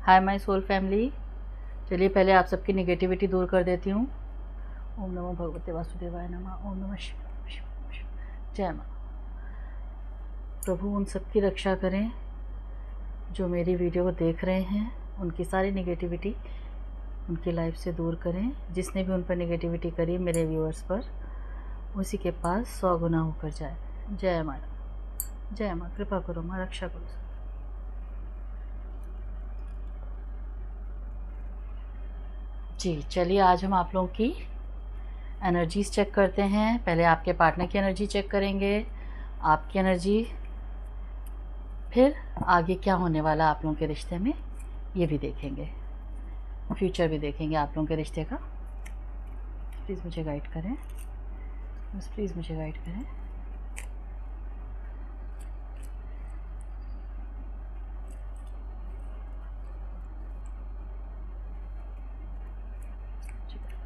Hi my soul family. चलिए पहले आप सबकी नेगेटिविटी दूर कर देती हूँ। ओम नमो भगवते वासुदेवाय नमः। ओम नमः शिवाय शिवाय शिवाय। जय माँ। प्रभु उन सबकी रक्षा करें जो मेरी वीडियो को देख रहे हैं, उनकी सारी नेगेटिविटी उनकी लाइफ से दूर करें। जिसने भी उन पर नेगेटिविटी करी मेरे व्यूअर्स पर, उसी के पास 100 गुना होकर जाए। जय माँ, जय माँ। कृपा करो माँ, रक्षा करो। जी चलिए, आज हम आप लोगों की एनर्जीज चेक करते हैं। पहले आपके पार्टनर की एनर्जी चेक करेंगे, आपकी एनर्जी, फिर आगे क्या होने वाला आप लोगों के रिश्ते में ये भी देखेंगे, फ्यूचर भी देखेंगे आप लोगों के रिश्ते का। प्लीज़ मुझे गाइड करें, बस प्लीज़ मुझे गाइड करें।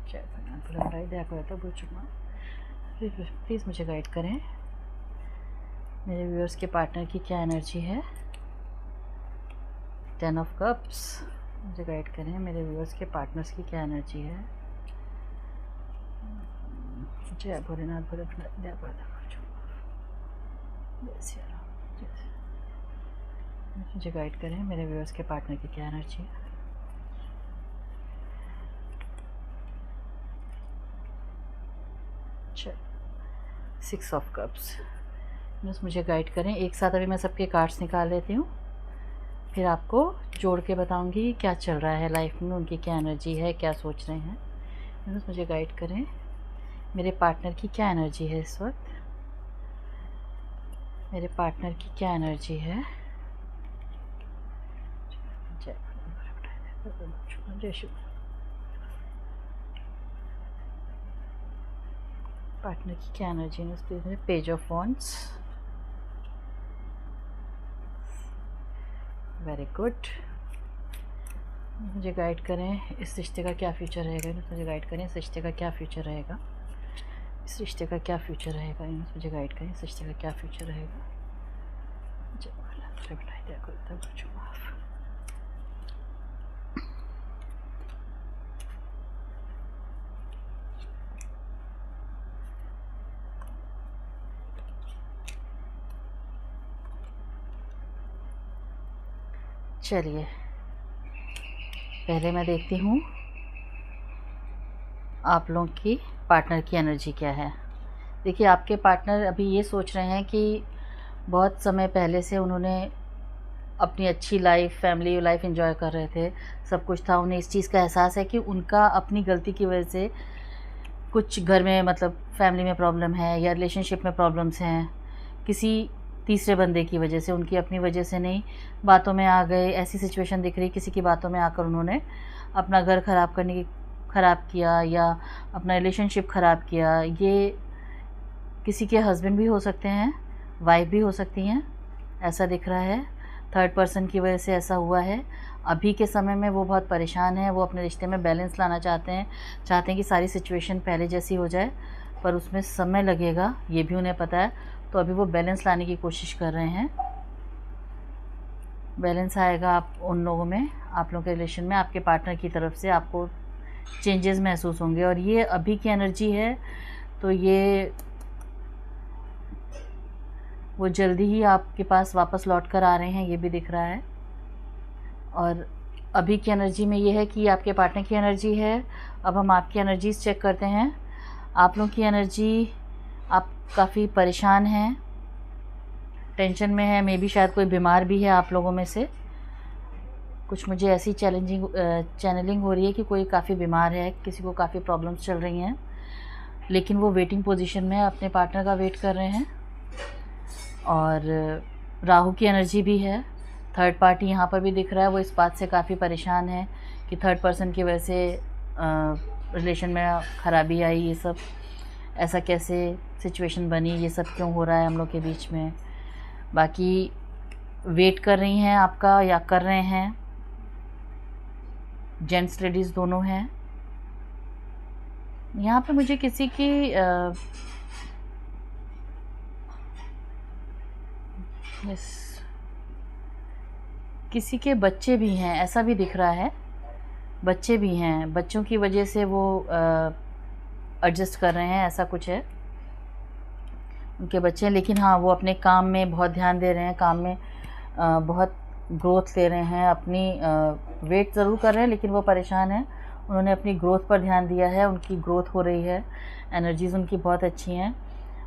जय भगवान, भलाई दया करो तो बोल चुका। प्लीज़ मुझे गाइड करें, मेरे व्यूअर्स के पार्टनर की क्या एनर्जी है। 10 ऑफ कप्स, मुझे गाइड करें, मेरे व्यूअर्स के पार्टनर्स की क्या एनर्जी है। जय भोलेनाथ, भोलेनाथ दया करो। मुझे गाइड करें, मेरे व्यूअर्स के पार्टनर की क्या एनर्जी है। चलो 6 ऑफ कप्स, बस मुझे गाइड करें। एक साथ अभी मैं सबके कार्ड्स निकाल लेती हूँ, फिर आपको जोड़ के बताऊँगी क्या चल रहा है लाइफ में, उनकी क्या एनर्जी है, क्या सोच रहे हैं। बस मुझे गाइड करें, मेरे पार्टनर की क्या एनर्जी है इस वक्त, मेरे पार्टनर की क्या एनर्जी है। जय शिव। पार्टनर की क्या एनर्जी है please. Page of wands, very good. मुझे गाइड करें, इस रिश्ते का क्या फ्यूचर रहेगा। मुझे गाइड करें, इस रिश्ते का क्या फ्यूचर रहेगा, इस रिश्ते का क्या फ्यूचर रहेगा। मुझे गाइड करें, इस रिश्ते का क्या फ्यूचर रहेगा। चलिए पहले मैं देखती हूँ आप लोगों की पार्टनर की एनर्जी क्या है। देखिए आपके पार्टनर अभी ये सोच रहे हैं कि बहुत समय पहले से उन्होंने अपनी अच्छी लाइफ, फैमिली लाइफ एंजॉय कर रहे थे, सब कुछ था। उन्हें इस चीज़ का एहसास है कि उनका अपनी गलती की वजह से कुछ घर में, मतलब फैमिली में प्रॉब्लम है या रिलेशनशिप में प्रॉब्लम्स हैं, किसी तीसरे बंदे की वजह से, उनकी अपनी वजह से नहीं। बातों में आ गए, ऐसी सिचुएशन दिख रही, किसी की बातों में आकर उन्होंने अपना घर ख़राब किया या अपना रिलेशनशिप ख़राब किया। ये किसी के हस्बैंड भी हो सकते हैं, वाइफ भी हो सकती हैं, ऐसा दिख रहा है। थर्ड पर्सन की वजह से ऐसा हुआ है। अभी के समय में वो बहुत परेशान है, वो अपने रिश्ते में बैलेंस लाना चाहते हैं कि सारी सिचुएशन पहले जैसी हो जाए, पर उसमें समय लगेगा, ये भी उन्हें पता है। तो अभी वो बैलेंस लाने की कोशिश कर रहे हैं। बैलेंस आएगा आप उन लोगों में, आप लोगों के रिलेशन में। आपके पार्टनर की तरफ से आपको चेंजेस महसूस होंगे, और ये अभी की एनर्जी है, तो ये वो जल्दी ही आपके पास वापस लौट कर आ रहे हैं, ये भी दिख रहा है। और अभी की एनर्जी में ये है कि आपके पार्टनर की एनर्जी है। अब हम आपकी एनर्जीज चेक करते हैं। आप लोगों की एनर्जी, आप काफ़ी परेशान हैं, टेंशन में है, मे बी शायद कोई बीमार भी है आप लोगों में से। कुछ मुझे ऐसी चैनलिंग हो रही है कि कोई काफ़ी बीमार है, किसी को काफ़ी प्रॉब्लम्स चल रही हैं, लेकिन वो वेटिंग पोजीशन में अपने पार्टनर का वेट कर रहे हैं। और राहु की एनर्जी भी है। थर्ड पार्टी यहाँ पर भी दिख रहा है, वो इस बात से काफ़ी परेशान है कि थर्ड पर्सन की वजह से रिलेशन में ख़राबी आई, ये सब ऐसा कैसे सिचुएशन बनी, ये सब क्यों हो रहा है हम लोग के बीच में। बाकी वेट कर रही हैं आपका, या कर रहे हैं, जेंट्स लेडीज़ दोनों हैं। यहाँ पे मुझे किसी की किसी के बच्चे भी हैं, ऐसा भी दिख रहा है। बच्चे भी हैं, बच्चों की वजह से वो एडजस्ट कर रहे हैं, ऐसा कुछ है। उनके बच्चे हैं, लेकिन हाँ वो अपने काम में बहुत ध्यान दे रहे हैं, काम में बहुत ग्रोथ ले रहे हैं। अपनी वेट ज़रूर कर रहे हैं, लेकिन वो परेशान हैं। उन्होंने अपनी ग्रोथ पर ध्यान दिया है, उनकी ग्रोथ हो रही है, एनर्जीज़ उनकी बहुत अच्छी हैं।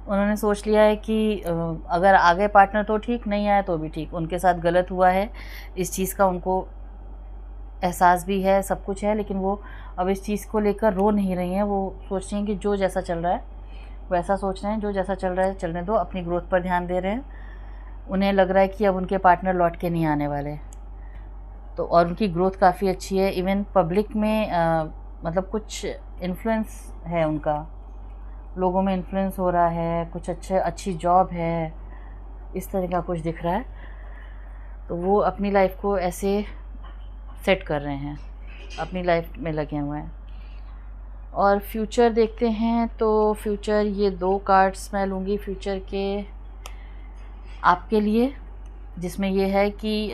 उन्होंने सोच लिया है कि अगर आगे पार्टनर तो ठीक, नहीं आया तो भी ठीक, उनके साथ गलत हुआ है, इस चीज़ का उनको एहसास भी है, सब कुछ है। लेकिन वो अब इस चीज़ को लेकर रो नहीं रही हैं। वो सोच रही हैं कि जो जैसा चल रहा है वैसा सोच रहे हैं, जो जैसा चल रहा है चलने दो, अपनी ग्रोथ पर ध्यान दे रहे हैं। उन्हें लग रहा है कि अब उनके पार्टनर लौट के नहीं आने वाले, तो और उनकी ग्रोथ काफ़ी अच्छी है। इवन पब्लिक में मतलब कुछ इन्फ्लुएंस है उनका, लोगों में इन्फ्लुएंस हो रहा है, कुछ अच्छी जॉब है, इस तरह का कुछ दिख रहा है। तो वो अपनी लाइफ को ऐसे सेट कर रहे हैं, अपनी लाइफ में लगे हुए हैं। और फ्यूचर देखते हैं तो फ्यूचर, ये 2 कार्ड्स मैं लूँगी फ्यूचर के आपके लिए, जिसमें ये है कि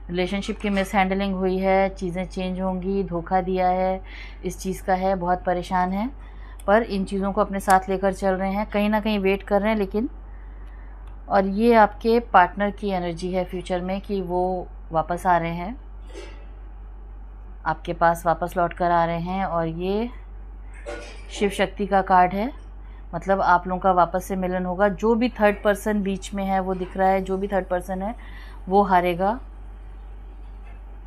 रिलेशनशिप की मिसहैंडलिंग हुई है, चीज़ें चेंज होंगी, धोखा दिया है, इस चीज़ का है, बहुत परेशान हैं, पर इन चीज़ों को अपने साथ लेकर चल रहे हैं, कहीं ना कहीं वेट कर रहे हैं। लेकिन और ये आपके पार्टनर की एनर्जी है फ्यूचर में कि वो वापस आ रहे हैं, आपके पास वापस लौट कर आ रहे हैं। और ये शिव शक्ति का कार्ड है, मतलब आप लोगों का वापस से मिलन होगा। जो भी थर्ड पर्सन बीच में है वो दिख रहा है, जो भी थर्ड पर्सन है वो हारेगा।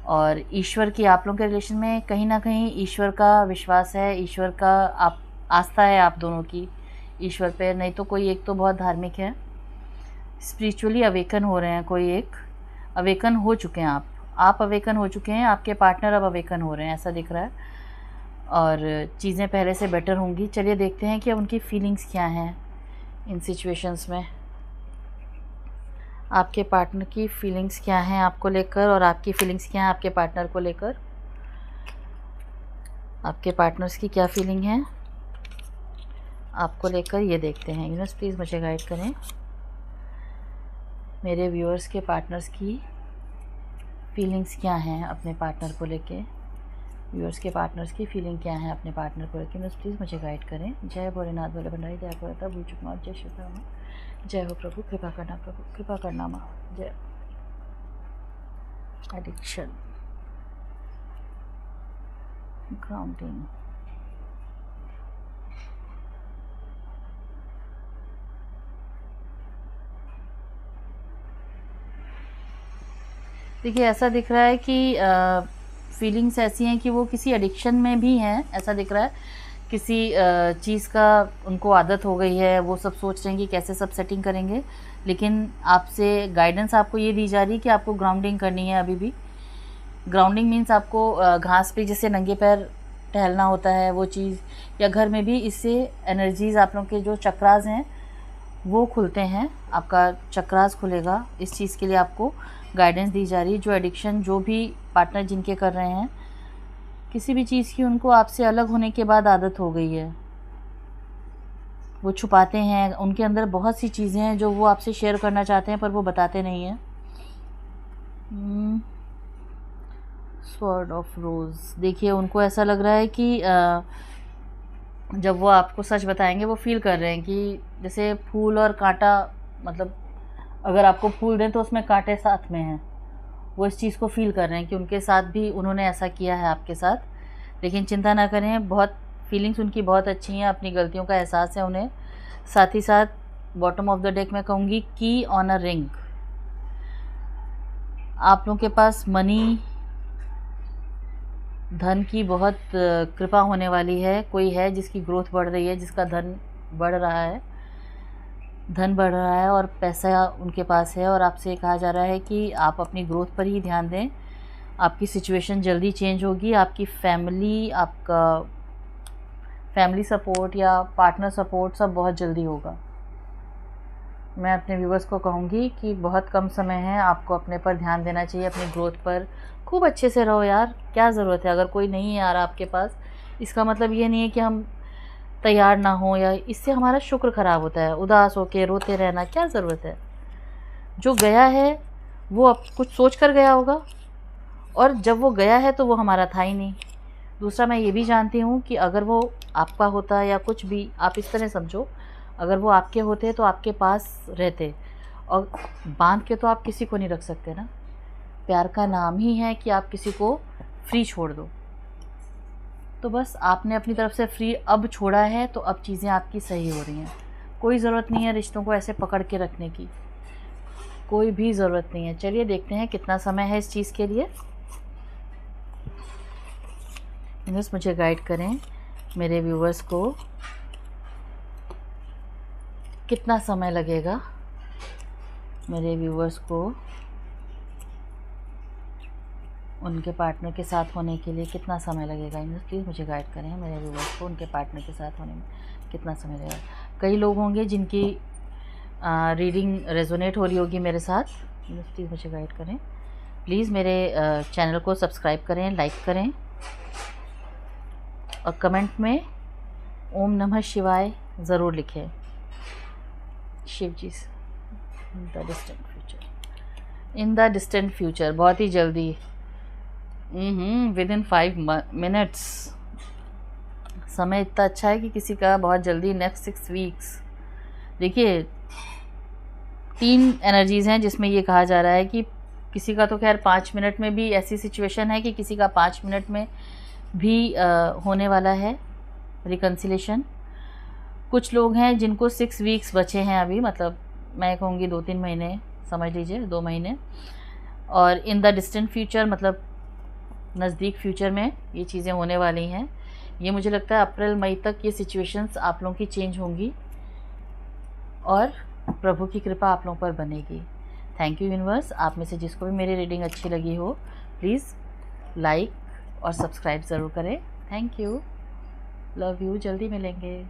और ईश्वर की आप लोगों के रिलेशन में कहीं ना कहीं ईश्वर का विश्वास है, ईश्वर का आप आस्था है आप दोनों की ईश्वर पे। नहीं तो कोई एक तो बहुत धार्मिक है, स्पिरिचुअली अवेकन हो रहे हैं, कोई एक अवेकन हो चुके हैं, आप अवेकन हो चुके हैं, आपके पार्टनर अब अवेकन हो रहे हैं, ऐसा दिख रहा है। और चीज़ें पहले से बेटर होंगी। चलिए देखते हैं कि अब उनकी फीलिंग्स क्या हैं इन सिचुएशंस में। आपके पार्टनर की फीलिंग्स क्या हैं आपको लेकर, और आपकी फीलिंग्स क्या हैं आपके पार्टनर को लेकर। आपके पार्टनर्स की क्या फीलिंग है आपको लेकर, ये देखते हैं। यूनिवर्स प्लीज़ मुझे गाइड करें। मेरे व्यूअर्स के पार्टनर्स की फीलिंग्स क्या हैं अपने पार्टनर को लेके, व्यूअर्स के पार्टनर्स की फीलिंग क्या है अपने पार्टनर को लेके। यूनिवर्स प्लीज़ मुझे गाइड करें। जय भोलेनाथ भोले भंडारी, जय भोलेनाथ भूल चुका, जय शिव राम, जय हो प्रभु, कृपा करना प्रभु, कृपा करना माँ, जय। एडिक्शन, ग्राउंडिंग, देखिए ऐसा दिख रहा है कि फीलिंग्स ऐसी हैं कि वो किसी एडिक्शन में भी हैं, ऐसा दिख रहा है। किसी चीज़ का उनको आदत हो गई है, वो सब सोच रहे हैं कि कैसे सब सेटिंग करेंगे। लेकिन आपसे गाइडेंस आपको ये दी जा रही है कि आपको ग्राउंडिंग करनी है अभी भी। ग्राउंडिंग मीन्स आपको घास पे जैसे नंगे पैर टहलना होता है वो चीज़, या घर में भी। इससे एनर्जीज़ आप लोगों के जो चक्रास हैं वो खुलते हैं, आपका चक्रास खुलेगा। इस चीज़ के लिए आपको गाइडेंस दी जा रही है। जो एडिक्शन, जो भी पार्टनर जिनके कर रहे हैं, किसी भी चीज़ की उनको आपसे अलग होने के बाद आदत हो गई है, वो छुपाते हैं। उनके अंदर बहुत सी चीज़ें हैं जो वो आपसे शेयर करना चाहते हैं पर वो बताते नहीं हैं। स्वॉर्ड ऑफ रोज़, देखिए उनको ऐसा लग रहा है कि जब वो आपको सच बताएंगे वो फील कर रहे हैं कि जैसे फूल और कांटा, मतलब अगर आपको फूल दें तो उसमें कांटे साथ में हैं, वो इस चीज़ को फील कर रहे हैं कि उनके साथ भी उन्होंने ऐसा किया है आपके साथ। लेकिन चिंता ना करें, बहुत फीलिंग्स उनकी बहुत अच्छी हैं, अपनी गलतियों का एहसास है उन्हें। साथ ही साथ बॉटम ऑफ द डेक मैं कहूँगी की ऑन अ रिंग। आप लोगों के पास मनी, धन की बहुत कृपा होने वाली है। कोई है जिसकी ग्रोथ बढ़ रही है, जिसका धन बढ़ रहा है, धन बढ़ रहा है और पैसा उनके पास है। और आपसे कहा जा रहा है कि आप अपनी ग्रोथ पर ही ध्यान दें। आपकी सिचुएशन जल्दी चेंज होगी। आपकी फैमिली, आपका फैमिली सपोर्ट या पार्टनर सपोर्ट सब बहुत जल्दी होगा। मैं अपने व्यूवर्स को कहूँगी कि बहुत कम समय है, आपको अपने पर ध्यान देना चाहिए, अपनी ग्रोथ पर। खूब अच्छे से रहो यार, क्या ज़रूरत है। अगर कोई नहीं है आ रहा आपके पास, इसका मतलब ये नहीं है कि हम तैयार ना हो, या इससे हमारा शुक्र ख़राब होता है। उदास होके रोते रहना क्या ज़रूरत है। जो गया है वो अब कुछ सोच कर गया होगा, और जब वो गया है तो वो हमारा था ही नहीं। दूसरा, मैं ये भी जानती हूँ कि अगर वो आपका होता या कुछ भी, आप इस तरह समझो, अगर वो आपके होते तो आपके पास रहते, और बांध के तो आप किसी को नहीं रख सकते ना। प्यार का नाम ही है कि आप किसी को फ्री छोड़ दो। तो बस आपने अपनी तरफ से फ्री अब छोड़ा है, तो अब चीज़ें आपकी सही हो रही हैं। कोई ज़रूरत नहीं है रिश्तों को ऐसे पकड़ के रखने की, कोई भी ज़रूरत नहीं है। चलिए देखते हैं कितना समय है इस चीज़ के लिए। यूनिवर्स मुझे गाइड करें, मेरे व्यूवर्स को कितना समय लगेगा, मेरे व्यूवर्स को उनके पार्टनर के साथ होने के लिए कितना समय लगेगा। यूनिवर्स प्लीज़ मुझे गाइड करें, मेरे व्यूवर्स को उनके पार्टनर के साथ होने में कितना समय लगेगा। कई लोग होंगे जिनकी रीडिंग रेजोनेट हो रही होगी मेरे साथ। यूनिवर्स प्लीज़ मुझे गाइड करें। प्लीज़ मेरे चैनल को सब्सक्राइब करें, लाइक करें, और कमेंट में ओम नमः शिवाय ज़रूर लिखें। Shiv ji, the distant future, in the distant future, बहुत ही जल्दी, विद इन 5 मिनट्स। समय इतना अच्छा है कि किसी का बहुत जल्दी, नेक्स्ट 6 वीक्स। देखिए 3 एनर्जीज़ हैं जिसमें ये कहा जा रहा है कि किसी का तो खैर 5 मिनट में भी, ऐसी सिचुएशन है कि किसी का 5 मिनट में भी होने वाला है रिकन्सिलेशन। कुछ लोग हैं जिनको 6 वीक्स बचे हैं अभी, मतलब मैं कहूँगी 2-3 महीने, समझ लीजिए 2 महीने। और इन द डिस्टेंट फ्यूचर मतलब नज़दीक फ्यूचर में ये चीज़ें होने वाली हैं। ये मुझे लगता है अप्रैल मई तक ये सिचुएशंस आप लोगों की चेंज होंगी, और प्रभु की कृपा आप लोगों पर बनेगी। Thank you universe. आप में से जिसको भी मेरी रीडिंग अच्छी लगी हो, प्लीज़ लाइक और सब्सक्राइब ज़रूर करें। थैंक यू, लव यू, जल्दी मिलेंगे।